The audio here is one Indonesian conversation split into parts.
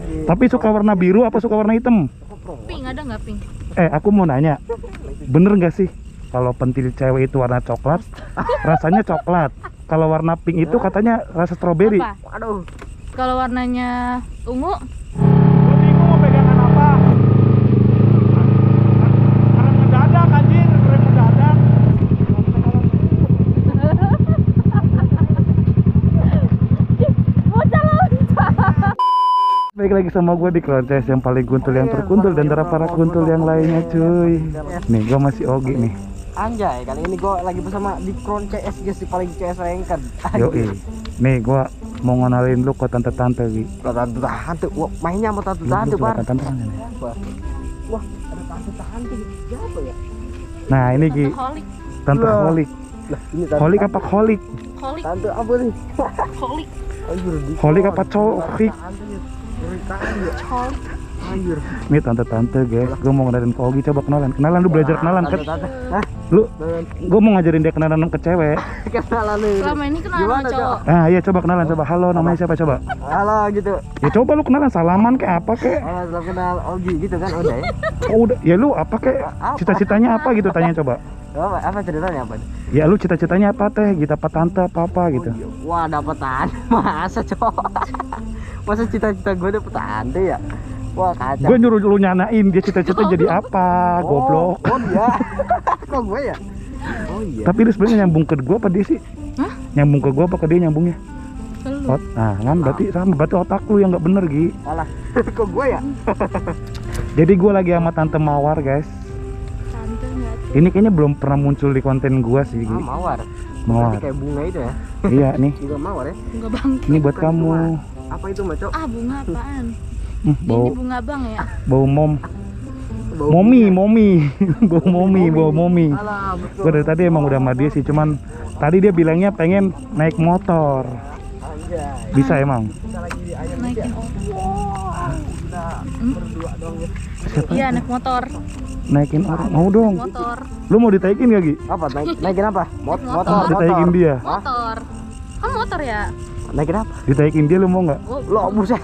Tapi suka warna biru apa suka warna hitam? Pink ada nggak pink? Aku mau nanya, bener nggak sih kalau pentil cewek itu warna coklat, rasanya coklat. Kalau warna pink itu katanya rasa stroberi. Apa? Aduh. Kalau warnanya ungu? Gue bingung mau pegangan apa. Karena mendadak anjir, keren mendadak. Baik lagi sama gue di Klonces yang paling guntul yang terkuntul dan antara para kuntul yang lainnya cuy. Nih gue masih Ogi nih. Anjay, kali ini gue lagi bersama di Kron CS guys, di paling CS sayangkan. Yoi. Nih gue mau ngenalin lu ke tante-tante Gi. Tante-tante, wah, mainnya sama tante-tante Lu coba bar. tante-tante kan ya? Wah, ada tante-tante. Siapa ya? Nah ini Gi, Holik. tante Lah. holik. Lah, ini tante. Holik apa holik? Holik. Tante apa nih? Holik. Anjir, di Holik Kron. apa colik? Ngeri kali ya. Holik. Anjir. Nih tante-tante guys, gue mau ngenalin ke Ogi, coba kenalan. Kenalan lu belajar kenalan kan? Tante-tante. Hah? Lu, gue mau ngajarin dia kenalan ke cewek. Kenalan nih. Selama ini kenal sama Gimana, cowok. Ah iya coba kenalan coba. Halo namanya siapa coba? Halo gitu. Ya coba lu kenalan salaman kayak apa kayak? Halo, selamat kenal Ogi gitu kan udah ya. Oh udah, ya lu apa kayak? Apa? Cita-citanya apa gitu tanya coba. Apa ceritanya apa? Ya lu cita-citanya apa teh? Gitu apa tante apa gitu? Oh, iya. Wah, dapat tante. Masa cowok? Masa cita-cita gue dapet tante ya? Wah, kacau. Gue nyuruh lu nyanain dia cita-cita jadi apa? Goblok. Oh dia. Kok gue ya? Oh iya. Tapi lu sebenarnya nyambung ke gue apa dia sih? Hah? Nyambung ke gue apa ke dia nyambungnya? Lu. Nah kan berarti sama, berarti otak lu yang nggak bener Gi. Alah, kok gue ya? Jadi gue lagi sama tante Mawar guys. Tante nggak? Ini kayaknya belum pernah muncul di konten gua sih Gi. Ah, mawar. Mawar. Berarti kayak bunga itu ya? Iya nih, Juga mawar ya? Bunga bang. ini buat Bukan kamu. bunga. Apa itu, Maco? Ah bunga apaan? Bau Ini bunga bang ya? bau mom. Bau Momi, bunga. momi. Bau momi, bau momi. Alah, betul. Gua dari tadi emang udah sama dia sih, cuman tadi dia bilangnya pengen naik motor. Anjay. Bisa emang? Kita lagi di ayam Naikin ya. Kita berdua dong ya. Siapa? Iya naik motor. Naikin orang. Mau dong. Motor. Lu mau ditaikin gak Gi? Apa? Naikin apa? Motor. Ditaikin dia. Hah? Motor. Kan motor ya? Naikin apa? Ditaikin dia lu mau nggak? Oh, Lo buset.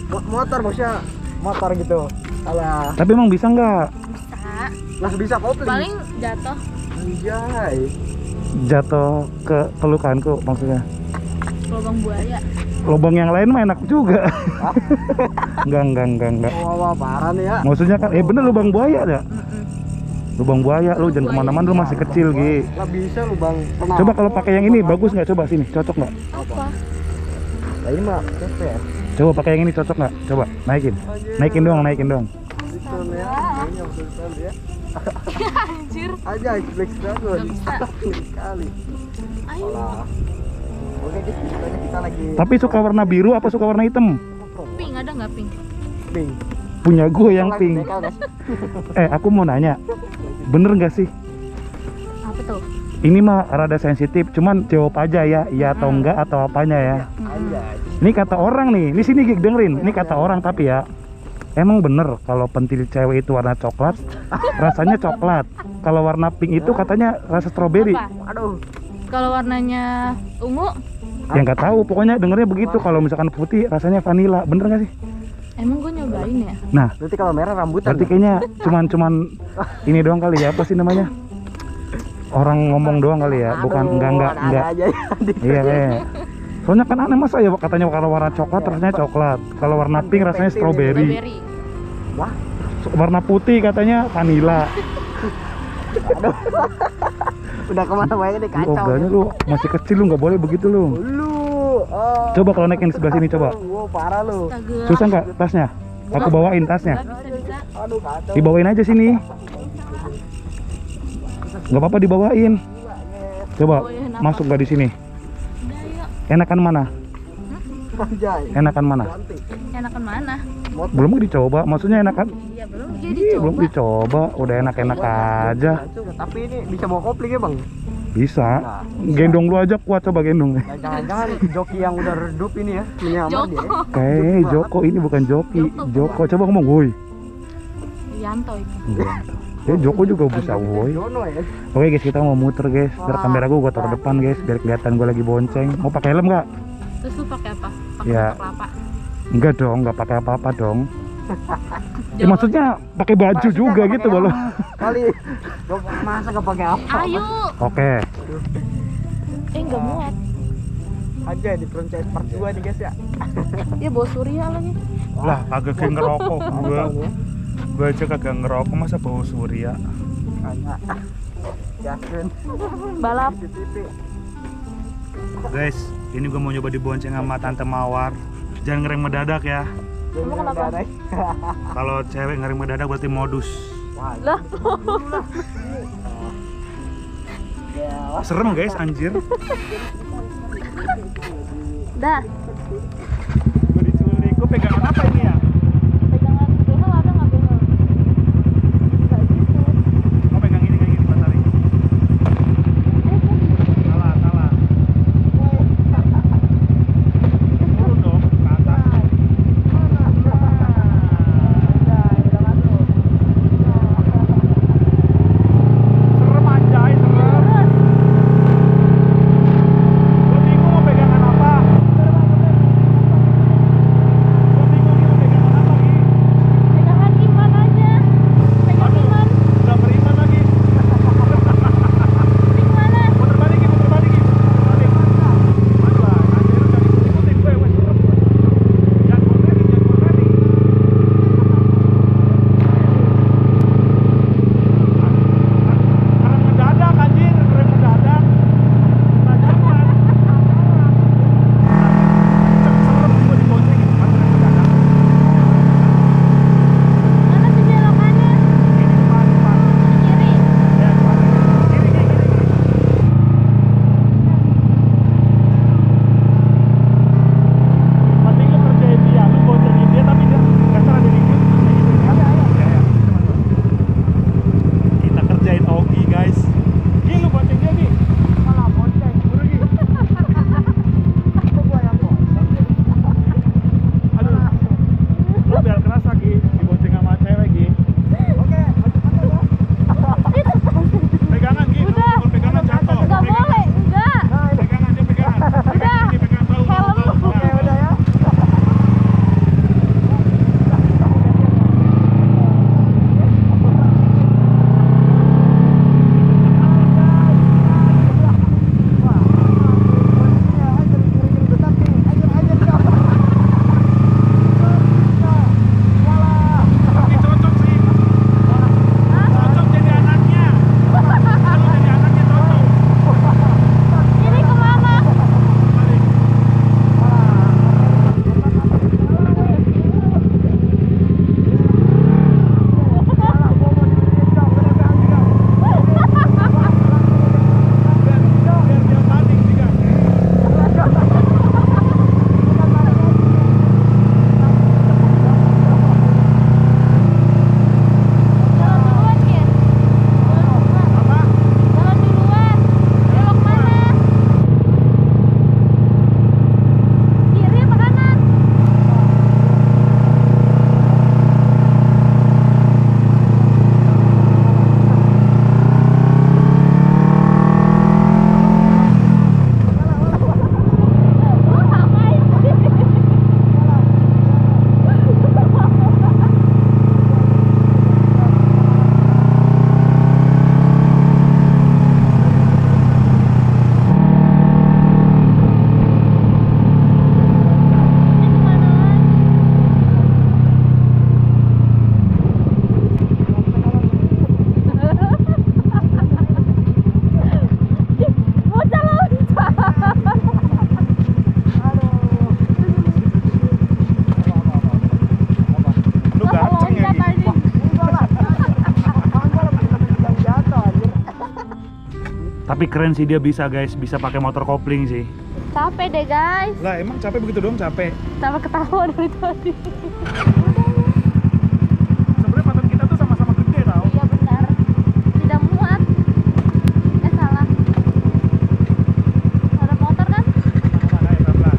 Motor bosnya. Motor gitu. Alah. Tapi emang bisa nggak? bisa. Lah bisa kopling. Paling jatuh. Anjay. Jatuh ke pelukanku maksudnya. Lubang buaya. Lubang yang lain mah enak juga. Enggak. Wah, parah nih ya. Maksudnya kan, bener lubang buaya ada. Mm-mm. Lubang buaya, lu jangan kemana-mana, lu masih kecil Gi. Lah bisa lu bang. Tenang. Coba kalau pakai yang ini bagus nggak? Coba sini, cocok nggak? Apa? Lah ini mah cepet. Coba pakai yang ini cocok nggak? Coba naikin, naikin doang. Betul ya. Kayaknya betul ya. Anjir. Aja flex dragon. Nggak bisa. Sekali. Ayo. Alah. Oke, kita lagi Tapi suka warna biru apa suka warna hitam? Pink ada nggak pink? pink. Punya gue yang Lagi pink. bekel, guys. Aku mau nanya, bener nggak sih? Apa tuh? Ini mah rada sensitif, cuman jawab aja ya, iya atau enggak atau apanya ya. Anjay. Ini kata orang nih, di sini Gi, dengerin. Ini kata orang tapi ya. Emang bener kalau pentil cewek itu warna coklat, rasanya coklat. Kalau warna pink itu katanya rasa stroberi. Apa? Aduh. Kalau warnanya ungu, Ya nggak tahu, pokoknya dengernya begitu. Kalau misalkan putih rasanya vanila, bener nggak sih? emang gue nyobain ya? Nah, Berarti kalau merah rambutan. berarti kayaknya cuman ini doang kali ya, apa sih namanya? Orang ngomong doang kali ya, bukan enggak. Ada aja ya. Iya kayaknya. Soalnya kan aneh masa ya katanya kalau warna coklat rasanya coklat, kalau warna pink rasanya stroberi, Strawberry. Wah. warna putih katanya vanila. Aduh. Udah kemana-mana nih kacau. Ogahnya lu masih kecil, lu nggak boleh begitu lu. Lu. Coba kalau naikin sebelah sini coba. Wow, parah lu. Astaga. Susah nggak tasnya? Aku bawain tasnya. Bisa. Aduh, kacau. Dibawain aja sini. Nggak apa-apa dibawain. Coba masuk nggak di sini? Udah yuk. Enakan mana? Anjay. Enakan mana? Cantik. Enakan mana? Belum dicoba. Maksudnya enakan? Iya belum jadi Ih, belum coba. dicoba. Udah enak-enak aja. Tapi ini bisa bawa kopling ya, Bang? Bisa. Gendong lu aja kuat, coba gendong. Jangan-jangan joki yang udah redup ini ya, menyamar dia. Joko. Kayak Joko ini bukan joki. Joko coba ngomong, woi. Yanto itu. Ya Joko juga bisa, woi. Jono ya. Oke guys, kita mau muter guys. Biar kamera gua taruh depan guys, biar kelihatan gua lagi bonceng. Mau pakai helm nggak? Terus lu pakai apa? Pakai Ya. batok kelapa. Enggak dong, nggak pakai apa-apa dong. Ya, maksudnya pakai baju juga gitu loh. Kali masa gak pakai apa? Ayo. Oke. Nggak muat. Aja di franchise part 2 nih guys ya. Ya bawa surya lagi. Lah, kagak kayak ngerokok gua aja kagak ngerokok masa bau surya. Kagak. Yakin. Balap. Di TV. Guys, ini gua mau nyoba dibonceng sama Tante Mawar. Jangan ngerem mendadak ya. Kamu kenapa? Kalau cewek ngerem mendadak berarti modus. Wah, Lah. ya. Serem guys, anjir. Dah. Gua diculik. Gua pegangan apa ini ya? Pegangan behel ada nggak behel? Nggak gitu. Gua pegang ini kayak gini, Pak Tarik. Salah. Turun dong ke atas. Serem anjay, serem. Gua bingung mau pegangan apa. Pegangan iman aja. Pegang iman. Udah beriman lagi. Ping mana? Puter balik. Balik. Maju lah, anjir udah ikutin gue, wes serem gue. Jangan gua ready. Rem mendadak anjir, rem mendadak. Tajaman. Serem gue diboncengin, pas rem mendadak. Mana sih belokannya? Ini depan. Kiri. Ya, depan. Kiri. Penting lu kerjain dia, lu boncengin dia tapi dia nggak salah diri gitu ya. Ya. Kita kerjain Ogi guys. Gi lu bonceng dia Gi. Malah bonceng. Buru Gi. Kok gua yang bonceng? Aduh. Lu biar kerasa Gi, dibonceng sama cewek Gi. Oke, Pegangan Gi, lu Udah. kalau pegangan jatuh. Nggak boleh. Enggak. Pegangan dia pegangan. Udah. Ini pegangan tahu. Helm. Oke, udah ya. Tapi cocok sih. Cocok jadi anaknya. Kalau jadi anaknya cocok. Ini kemana? Balik. Biar dia panik juga. Jalan duluan, Kin. Apa? Jalan duluan. Belok mana? Kiri apa kanan? Lu ngapain sih? Ini kemana lagi? Bocah loncat. Lu ganteng ya Loncat Gi. anjing. Tapi keren sih dia bisa guys, bisa pakai motor kopling sih. Capek deh guys. Lah emang capek begitu dong capek. Sampai ketawa dari tadi. Sebenarnya badan kita tuh sama-sama gede tau. Iya benar. Tidak muat. Salah. Ada motor kan? Mana ya pelan.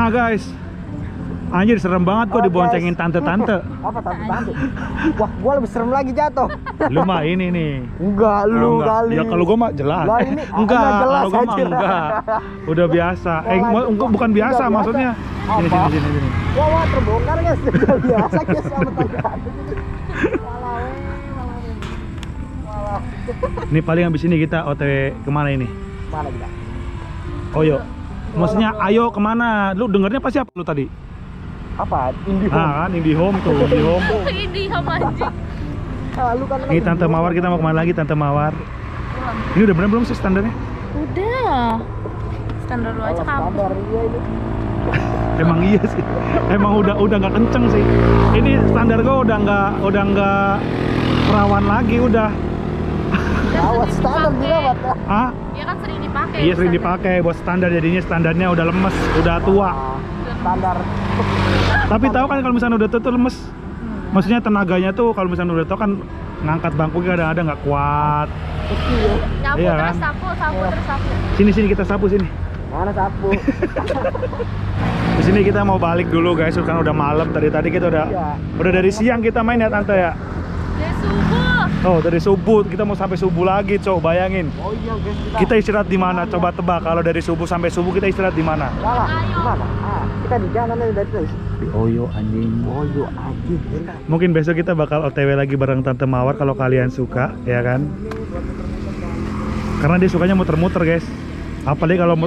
Nah guys, anjir serem banget kok Oh, diboncengin guys. tante-tante. Apa tante? Wah, gua lebih serem lagi jatuh. Lu mah ini nih. Enggak, Kalau lu enggak- kali. Ya kalau gua mah jelas. Lah, ini enggak, Anda jelas kalau gua mah aja. enggak. Udah biasa. Lanjut. Enggak, bukan biasa Enggak biasa. maksudnya. Sini Apa? sini. Wah, terbongkar guys. Udah biasa guys sama tante. Walah. Ini paling habis ini kita OTW kemana ini? Mana kita? Oyo. Maksudnya ayo kemana? Lu dengernya pasti apa lu tadi? Apa? Indihome. Ah kan Indihome tuh, Indihome. Ini sama anjing. Ah, lu kan Ini Tante Mawar, kita mau kemana lagi Tante Mawar? Ini udah bener belum sih standarnya? Udah. Standar lu aja kamu. Standar iya ini. Emang iya sih. Emang udah nggak kenceng sih. Ini standar gua udah nggak perawan lagi udah. Gawat standar dirawat. Ah, Dia kan sering dipakai. iya sering dipakai buat standar jadinya standarnya udah lemes, udah tua. Standar. Tapi tahu kan kalau misalnya udah tua tuh lemes. Maksudnya tenaganya tuh kalau misalnya udah tua kan ngangkat bangku kadang-kadang nggak kuat. Nyapu Iya terus kan? sapu terus sapu. Sini kita sapu sini. Mana sapu? Di sini kita mau balik dulu guys, kan udah malam. Tadi kita Iya. udah dari siang kita main ya tante ya. Dari subuh. Oh dari subuh kita mau sampai subuh lagi, coba bayangin. Oh iya guys Kita istirahat di mana? Coba tebak kalau dari subuh sampai subuh kita istirahat di mana? Salah. Gimana? Ah, kita di jalan aja dari terus. Di Oyo anjing. Oh iya anjing. Mungkin besok kita bakal OTW lagi bareng Tante Mawar kalau kalian suka, ya kan? Karena dia sukanya muter-muter guys. Apalagi kalau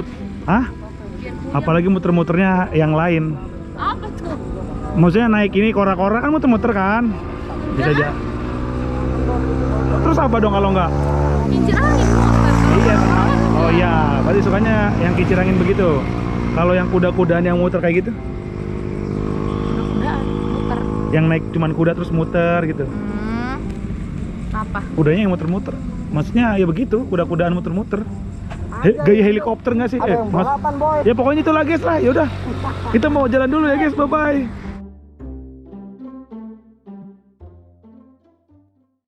apalagi muter-muternya yang lain. Apa tuh? Maksudnya naik ini kora-kora kan muter-muter kan? Bisa aja. Terus apa dong kalau enggak? Kincir angin motor. Iya. Oh iya, berarti sukanya yang kincir angin begitu. Kalau yang kuda-kudaan yang muter kayak gitu, Kuda-kudaan muter. yang naik cuman kuda terus muter gitu. Apa? Kudanya yang muter-muter. Maksudnya ya begitu, kuda-kudaan muter-muter. Gaya helikopter nggak sih? Ada yang balapan boy. Ya pokoknya itu lah guys lah. Yaudah, kita mau jalan dulu ya guys. Bye bye.